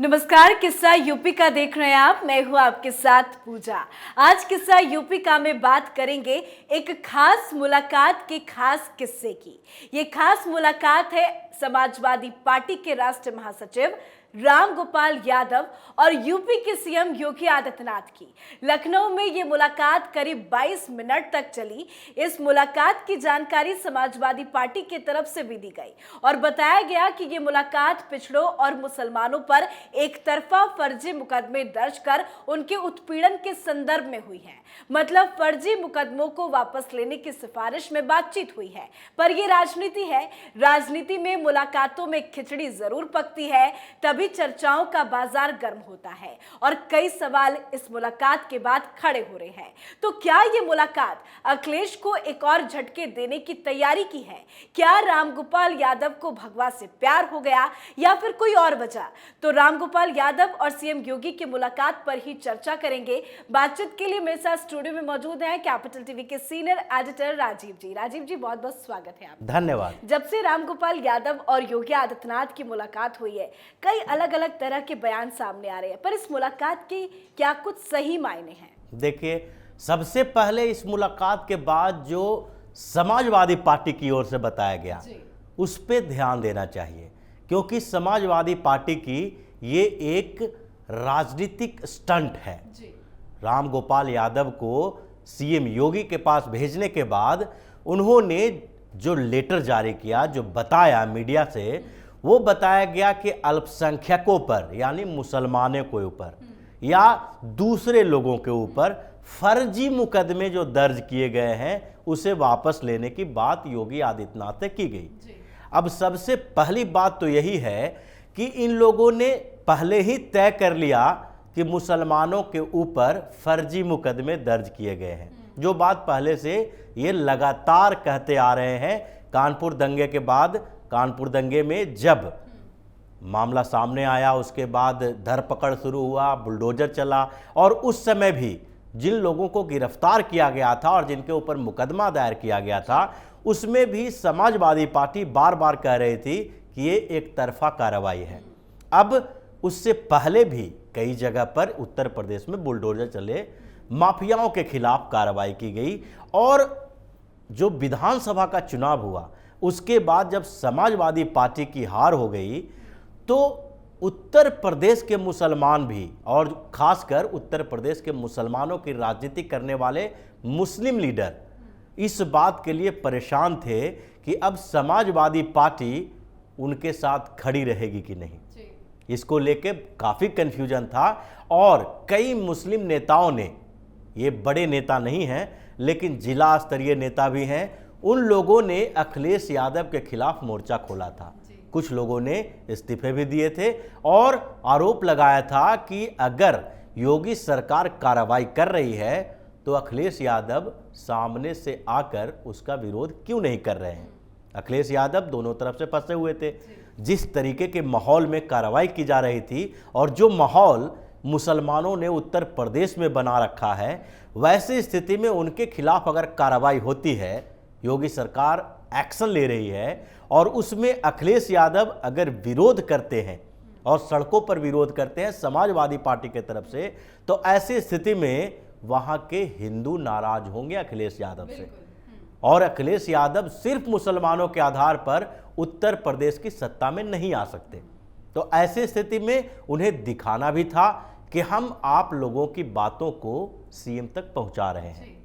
नमस्कार, किस्सा यूपी का देख रहे हैं आप। मैं हूं आपके साथ पूजा। आज किस्सा यूपी का में बात करेंगे एक खास मुलाकात के खास किस्से की। ये खास मुलाकात है समाजवादी पार्टी के राष्ट्रीय महासचिव राम गोपाल यादव और यूपी के सीएम योगी आदित्यनाथ की। लखनऊ में ये मुलाकात करीब 22 मिनट तक चली। इस मुलाकात की जानकारी समाजवादी पार्टी की तरफ से भी दी गई और बताया गया कि ये मुलाकात पिछड़ों और मुसलमानों पर एक तरफा फर्जी मुकदमे दर्ज कर उनके उत्पीड़न के संदर्भ में हुई है। मतलब फर्जी मुकदमों को वापस लेने की सिफारिश में बातचीत हुई है। पर ये राजनीति है। राजनीति में मुलाकातों में खिचड़ी जरूर पकती है, तभी चर्चाओं का बाजार गर्म होता है और कई सवाल इस मुलाकात के बाद खड़े हो रहे हैं। तो क्या ये मुलाकात अखिलेश को एक और झटके देने की तैयारी की है? क्या रामगोपाल यादव को भगवा से प्यार हो गया या फिर कोई और वजह? तो रामगोपाल यादव और सीएम योगी की मुलाकात पर ही चर्चा करेंगे। बातचीत के लिए मेरे साथ स्टूडियो में मौजूद हैं कैपिटल टीवी के सीनियर एडिटर राजीव जी। राजीव जी, बहुत बहुत स्वागत है आप। धन्यवाद। जब से रामगोपाल यादव और योगी आदित्यनाथ की मुलाकात हुई है, कई अलग अलग तरह के बयान सामने आ रहे हैं, पर इस मुलाकात के क्या कुछ सही मायने हैं? देखिए, सबसे पहले इस मुलाकात के बाद जो समाजवादी पार्टी की ओर से बताया गया उस पे ध्यान देना चाहिए, क्योंकि समाजवादी पार्टी की ये एक राजनीतिक स्टंट है। राम गोपाल यादव को सीएम योगी के पास भेजने के बाद उन्होंने जो लेटर जारी किया, जो बताया मीडिया से, वो बताया गया कि अल्पसंख्यकों पर यानी मुसलमानों के ऊपर या दूसरे लोगों के ऊपर फर्जी मुकदमे जो दर्ज किए गए हैं उसे वापस लेने की बात योगी आदित्यनाथ से की गई। अब सबसे पहली बात तो यही है कि इन लोगों ने पहले ही तय कर लिया कि मुसलमानों के ऊपर फर्जी मुकदमे दर्ज किए गए हैं, जो बात पहले से ये लगातार कहते आ रहे हैं। कानपुर दंगे के बाद, कानपुर दंगे में जब मामला सामने आया उसके बाद धरपकड़ शुरू हुआ, बुलडोजर चला, और उस समय भी जिन लोगों को गिरफ्तार किया गया था और जिनके ऊपर मुकदमा दायर किया गया था, उसमें भी समाजवादी पार्टी बार बार कह रही थी कि ये एक तरफा कार्रवाई है। अब उससे पहले भी कई जगह पर उत्तर प्रदेश में बुलडोजर चले, माफियाओं के खिलाफ कार्रवाई की गई, और जो विधानसभा का चुनाव हुआ उसके बाद जब समाजवादी पार्टी की हार हो गई तो उत्तर प्रदेश के मुसलमान भी, और खासकर उत्तर प्रदेश के मुसलमानों की राजनीति करने वाले मुस्लिम लीडर इस बात के लिए परेशान थे कि अब समाजवादी पार्टी उनके साथ खड़ी रहेगी कि नहीं। इसको लेके काफ़ी कन्फ्यूजन था और कई मुस्लिम नेताओं ने, ये बड़े नेता नहीं हैं लेकिन जिला स्तरीय नेता भी हैं, उन लोगों ने अखिलेश यादव के खिलाफ मोर्चा खोला था। कुछ लोगों ने इस्तीफे भी दिए थे और आरोप लगाया था कि अगर योगी सरकार कार्रवाई कर रही है तो अखिलेश यादव सामने से आकर उसका विरोध क्यों नहीं कर रहे हैं। अखिलेश यादव दोनों तरफ से फंसे हुए थे। जिस तरीके के माहौल में कार्रवाई की जा रही थी और जो माहौल मुसलमानों ने उत्तर प्रदेश में बना रखा है, वैसी स्थिति में उनके खिलाफ अगर कार्रवाई होती है, योगी सरकार एक्शन ले रही है और उसमें अखिलेश यादव अगर विरोध करते हैं और सड़कों पर विरोध करते हैं समाजवादी पार्टी की तरफ से, तो ऐसी स्थिति में वहां के हिंदू नाराज होंगे अखिलेश यादव से, और अखिलेश यादव सिर्फ मुसलमानों के आधार पर उत्तर प्रदेश की सत्ता में नहीं आ सकते। तो ऐसी स्थिति में उन्हें दिखाना भी था कि हम आप लोगों की बातों को सीएम तक पहुंचा रहे हैं,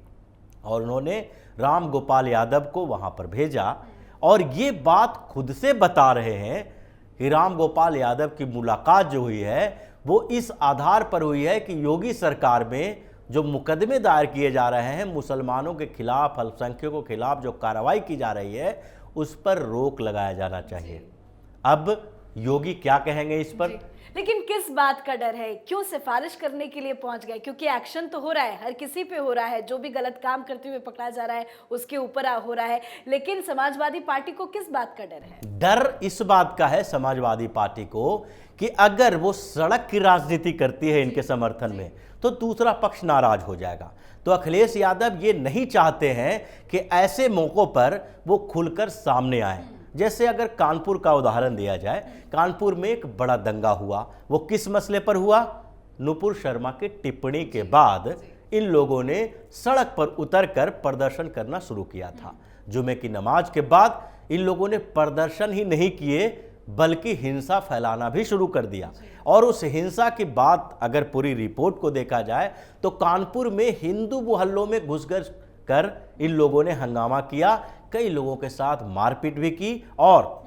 और उन्होंने राम गोपाल यादव को वहां पर भेजा और ये बात खुद से बता रहे हैं कि राम गोपाल यादव की मुलाकात जो हुई है वो इस आधार पर हुई है कि योगी सरकार में जो मुकदमे दायर किए जा रहे हैं मुसलमानों के खिलाफ, अल्पसंख्यकों के खिलाफ जो कार्रवाई की जा रही है उस पर रोक लगाया जाना चाहिए। अब योगी क्या कहेंगे इस पर? लेकिन किस बात का डर है? क्यों सिफारिश करने के लिए पहुंच गए? क्योंकि एक्शन तो हो रहा है, हर किसी पे हो रहा है, जो भी गलत काम करते हुए पकड़ा जा रहा है उसके ऊपर हो रहा है, लेकिन समाजवादी पार्टी को किस बात का डर है? डर इस बात का है समाजवादी पार्टी को कि अगर वो सड़क की राजनीति करती है इनके समर्थन में तो दूसरा पक्ष नाराज हो जाएगा। तो अखिलेश यादव ये नहीं चाहते हैं कि ऐसे मौकों पर वो खुलकर सामने आए। जैसे अगर कानपुर का उदाहरण दिया जाए, कानपुर में एक बड़ा दंगा हुआ। वो किस मसले पर हुआ? नुपुर शर्मा की टिप्पणी के बाद इन लोगों ने सड़क पर उतरकर प्रदर्शन करना शुरू किया था। जुमे की नमाज के बाद इन लोगों ने प्रदर्शन ही नहीं किए बल्कि हिंसा फैलाना भी शुरू कर दिया। और उस हिंसा की बात अगर पूरी रिपोर्ट को देखा जाए तो कानपुर में हिंदू मोहल्लों में घुस कर इन लोगों ने हंगामा किया, कई लोगों के साथ मारपीट भी की। और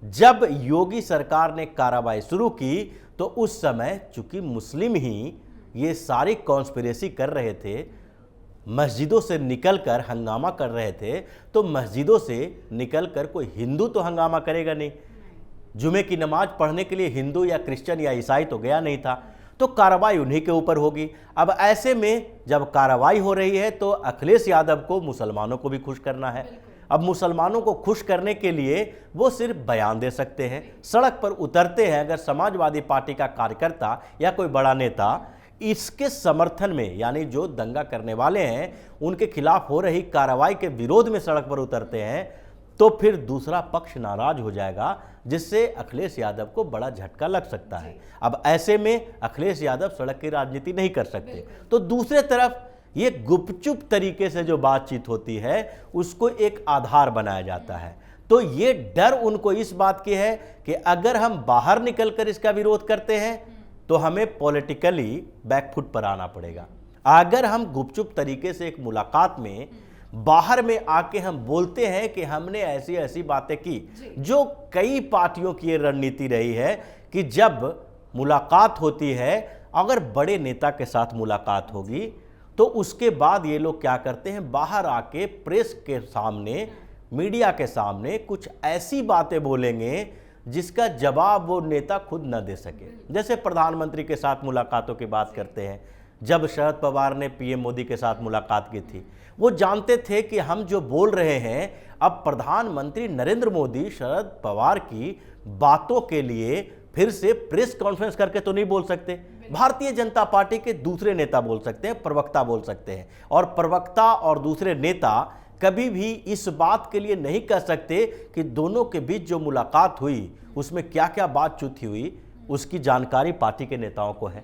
जब योगी सरकार ने कार्रवाई शुरू की तो उस समय चूंकि मुस्लिम ही ये सारी कॉन्स्पिरेसी कर रहे थे, मस्जिदों से निकलकर हंगामा कर रहे थे, तो मस्जिदों से निकलकर कोई हिंदू तो हंगामा करेगा नहीं। जुमे की नमाज पढ़ने के लिए हिंदू या क्रिश्चियन या ईसाई तो गया नहीं था, तो कार्रवाई उन्हीं के ऊपर होगी। अब ऐसे में जब कार्रवाई हो रही है तो अखिलेश यादव को मुसलमानों को भी खुश करना है। अब मुसलमानों को खुश करने के लिए वो सिर्फ बयान दे सकते हैं, सड़क पर उतरते हैं। अगर समाजवादी पार्टी का कार्यकर्ता या कोई बड़ा नेता इसके समर्थन में, यानी जो दंगा करने वाले हैं उनके खिलाफ हो रही कार्रवाई के विरोध में सड़क पर उतरते हैं, तो फिर दूसरा पक्ष नाराज हो जाएगा, जिससे अखिलेश यादव को बड़ा झटका लग सकता है। अब ऐसे में अखिलेश यादव सड़क की राजनीति नहीं कर सकते। तो दूसरे तरफ ये गुपचुप तरीके से जो बातचीत होती है उसको एक आधार बनाया जाता है। तो ये डर उनको इस बात की है कि अगर हम बाहर निकलकर इसका विरोध करते हैं तो हमें पॉलिटिकली बैकफुट पर आना पड़ेगा। अगर हम गुपचुप तरीके से एक मुलाकात में बाहर में आके हम बोलते हैं कि हमने ऐसी ऐसी बातें की, जो कई पार्टियों की ये रणनीति रही है कि जब मुलाकात होती है, अगर बड़े नेता के साथ मुलाकात होगी तो उसके बाद ये लोग क्या करते हैं, बाहर आके प्रेस के सामने, मीडिया के सामने कुछ ऐसी बातें बोलेंगे जिसका जवाब वो नेता खुद न दे सके। जैसे प्रधानमंत्री के साथ मुलाकातों की बात करते हैं, जब शरद पवार ने पीएम मोदी के साथ मुलाकात की थी, वो जानते थे कि हम जो बोल रहे हैं अब प्रधानमंत्री नरेंद्र मोदी शरद पवार की बातों के लिए फिर से प्रेस कॉन्फ्रेंस करके तो नहीं बोल सकते। भारतीय जनता पार्टी के दूसरे नेता बोल सकते हैं, प्रवक्ता बोल सकते हैं, और प्रवक्ता और दूसरे नेता कभी भी इस बात के लिए नहीं कह सकते कि दोनों के बीच जो मुलाकात हुई उसमें क्या क्या बातचीत हुई, उसकी जानकारी पार्टी के नेताओं को है।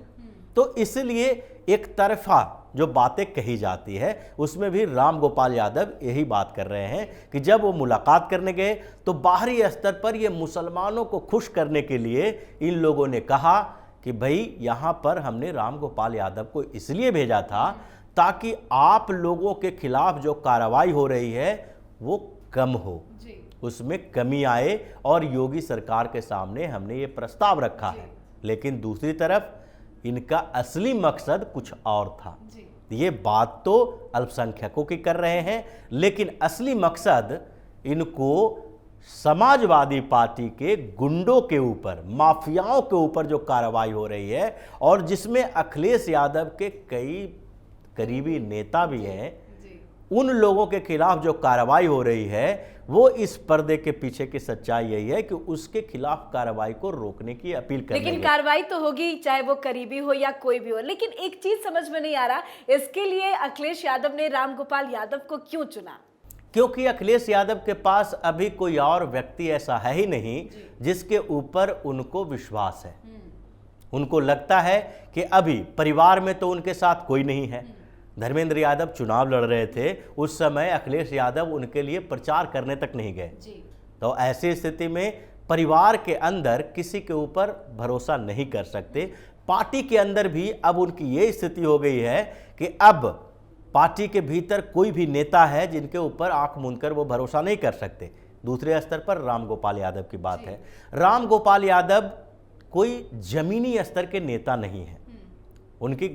तो इसलिए एक तरफा जो बातें कही जाती है उसमें भी राम गोपाल यादव यही बात कर रहे हैं कि जब वो मुलाकात करने गए तो बाहरी स्तर पर ये मुसलमानों को खुश करने के लिए इन लोगों ने कहा कि भाई यहाँ पर हमने राम गोपाल यादव को इसलिए भेजा था ताकि आप लोगों के खिलाफ जो कार्रवाई हो रही है वो कम हो, उसमें कमी आए, और योगी सरकार के सामने हमने ये प्रस्ताव रखा है। लेकिन दूसरी तरफ इनका असली मकसद कुछ और था। ये बात तो अल्पसंख्यकों की कर रहे हैं, लेकिन असली मकसद इनको समाजवादी पार्टी के गुंडों के ऊपर, माफियाओं के ऊपर जो कार्रवाई हो रही है और जिसमें अखिलेश यादव के कई करीबी नेता भी हैं, उन लोगों के खिलाफ जो कार्रवाई हो रही है, वो इस पर्दे के पीछे की सच्चाई यही है कि उसके खिलाफ कार्रवाई को रोकने की अपील कर रही है। लेकिन कार्रवाई तो होगी, चाहे वो करीबी हो या कोई भी हो। लेकिन एक चीज समझ में नहीं आ रहा, इसके लिए अखिलेश यादव ने राम गोपाल यादव को क्यों चुना? क्योंकि अखिलेश यादव के पास अभी कोई और व्यक्ति ऐसा है ही नहीं जिसके ऊपर उनको विश्वास है। उनको लगता है कि अभी परिवार में तो उनके साथ कोई नहीं है। धर्मेंद्र यादव चुनाव लड़ रहे थे, उस समय अखिलेश यादव उनके लिए प्रचार करने तक नहीं गए। तो ऐसी स्थिति में परिवार के अंदर किसी के ऊपर भरोसा नहीं कर सकते। पार्टी के अंदर भी अब उनकी ये स्थिति हो गई है कि अब पार्टी के भीतर कोई भी नेता है जिनके ऊपर आंख मूंदकर वो भरोसा नहीं कर सकते। दूसरे स्तर पर राम गोपाल यादव की बात है। राम गोपाल यादव कोई जमीनी स्तर के नेता नहीं है, उनकी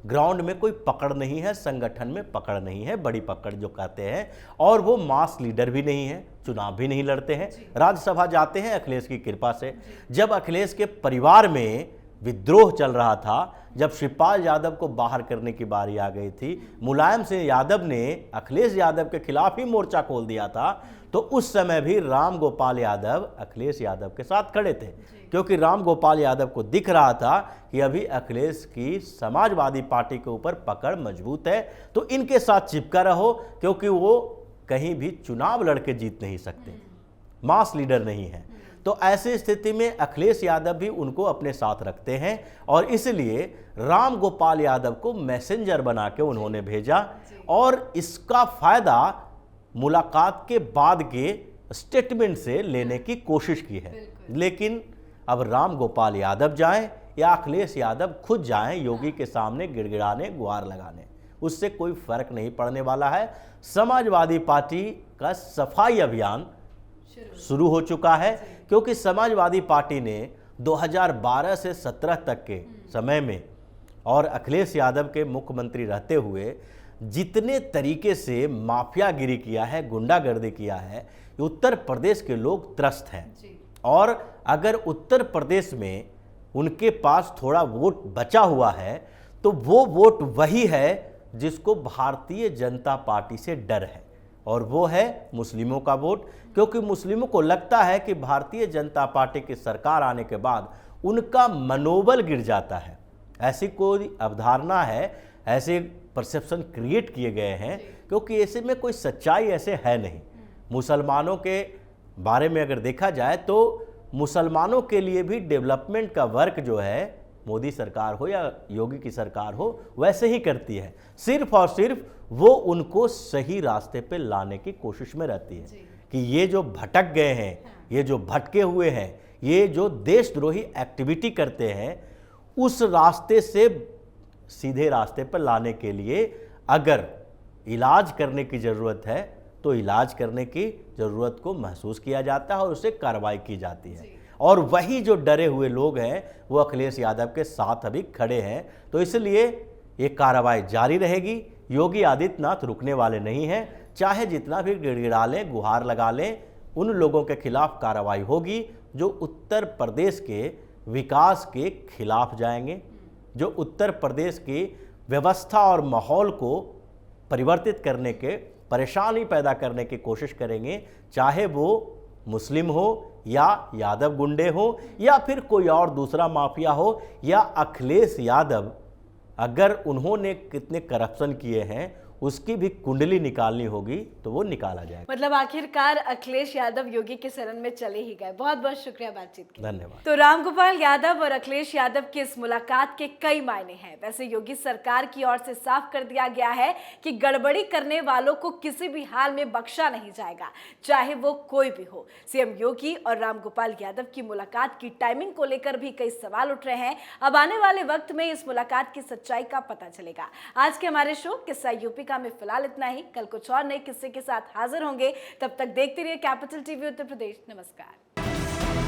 ग्राउंड में कोई पकड़ नहीं है, संगठन में पकड़ नहीं है, बड़ी पकड़ जो कहते हैं, और वो मास लीडर भी नहीं है, चुनाव भी नहीं लड़ते हैं, राज्यसभा जाते हैं अखिलेश की कृपा से। जब अखिलेश के परिवार में विद्रोह चल रहा था, जब शिवपाल यादव को बाहर करने की बारी आ गई थी, मुलायम सिंह यादव ने अखिलेश यादव के खिलाफ ही मोर्चा खोल दिया था, तो उस समय भी राम गोपाल यादव अखिलेश यादव के साथ खड़े थे, क्योंकि राम गोपाल यादव को दिख रहा था कि अभी अखिलेश की समाजवादी पार्टी के ऊपर पकड़ मजबूत है, तो इनके साथ चिपका रहो, क्योंकि वो कहीं भी चुनाव लड़के जीत नहीं सकते। मास लीडर नहीं है। तो ऐसी स्थिति में अखिलेश यादव भी उनको अपने साथ रखते हैं और इसलिए राम गोपाल यादव को मैसेंजर बना के उन्होंने भेजा और इसका फायदा मुलाकात के बाद के स्टेटमेंट से लेने की कोशिश की है। लेकिन अब राम गोपाल यादव जाएं या अखिलेश यादव खुद जाएं योगी के सामने गिड़गिड़ाने, गुहार लगाने, उससे कोई फर्क नहीं पड़ने वाला है। समाजवादी पार्टी का सफाई अभियान शुरू हो चुका है, क्योंकि समाजवादी पार्टी ने 2012 से 17 तक के समय में और अखिलेश यादव के मुख्यमंत्री रहते हुए जितने तरीके से माफियागिरी किया है, गुंडागर्दी किया है, उत्तर प्रदेश के लोग त्रस्त हैं। और अगर उत्तर प्रदेश में उनके पास थोड़ा वोट बचा हुआ है तो वो वोट वही है जिसको भारतीय जनता पार्टी से डर है, और वो है मुस्लिमों का वोट। क्योंकि मुस्लिमों को लगता है कि भारतीय जनता पार्टी की सरकार आने के बाद उनका मनोबल गिर जाता है। ऐसी कोई अवधारणा है, ऐसे परसेप्शन क्रिएट किए गए हैं, क्योंकि ऐसे में कोई सच्चाई ऐसे है नहीं। मुसलमानों के बारे में अगर देखा जाए तो मुसलमानों के लिए भी डेवलपमेंट का वर्क जो है मोदी सरकार हो या योगी की सरकार हो वैसे ही करती है। सिर्फ और सिर्फ वो उनको सही रास्ते पे लाने की कोशिश में रहती है कि ये जो भटक गए हैं, ये जो भटके हुए हैं, ये जो देशद्रोही एक्टिविटी करते हैं, उस रास्ते से सीधे रास्ते पर लाने के लिए अगर इलाज करने की ज़रूरत है तो इलाज करने की ज़रूरत को महसूस किया जाता है और उससे कार्रवाई की जाती है। और वही जो डरे हुए लोग हैं वो अखिलेश यादव के साथ अभी खड़े हैं। तो इसलिए ये कार्रवाई जारी रहेगी। योगी आदित्यनाथ रुकने वाले नहीं हैं, चाहे जितना भी गिड़गिड़ा लें, गुहार लगा लें, उन लोगों के खिलाफ कार्रवाई होगी जो उत्तर प्रदेश के विकास के खिलाफ जाएंगे, जो उत्तर प्रदेश की व्यवस्था और माहौल को परिवर्तित करने के, परेशानी पैदा करने की कोशिश करेंगे, चाहे वो मुस्लिम हो या यादव गुंडे हो या फिर कोई और दूसरा माफिया हो या अखिलेश यादव अगर उन्होंने कितने करप्शन किए हैं उसकी भी कुंडली निकालनी होगी तो वो निकाला जाएगा। मतलब आखिरकार अखिलेश यादव योगी के शरण में चले ही गए। बहुत बहुत शुक्रिया बातचीत के लिए। धन्यवाद। तो रामगोपाल यादव और अखिलेश यादव की इस मुलाकात के कई मायने हैं। वैसे योगी सरकार की ओर से साफ कर दिया गया है कि गड़बड़ी करने वालों को किसी भी हाल में बख्शा नहीं जाएगा, चाहे वो कोई भी हो। सीएम योगी और रामगोपाल यादव की मुलाकात की टाइमिंग को लेकर भी कई सवाल उठ रहे हैं। अब आने वाले वक्त में इस मुलाकात की सच्चाई का पता चलेगा। आज के हमारे शो किस्सा यूपी में फिलहाल इतना ही। कल कुछ और नए किस्से के साथ हाजिर होंगे। तब तक देखते रहिए कैपिटल टीवी उत्तर प्रदेश। नमस्कार।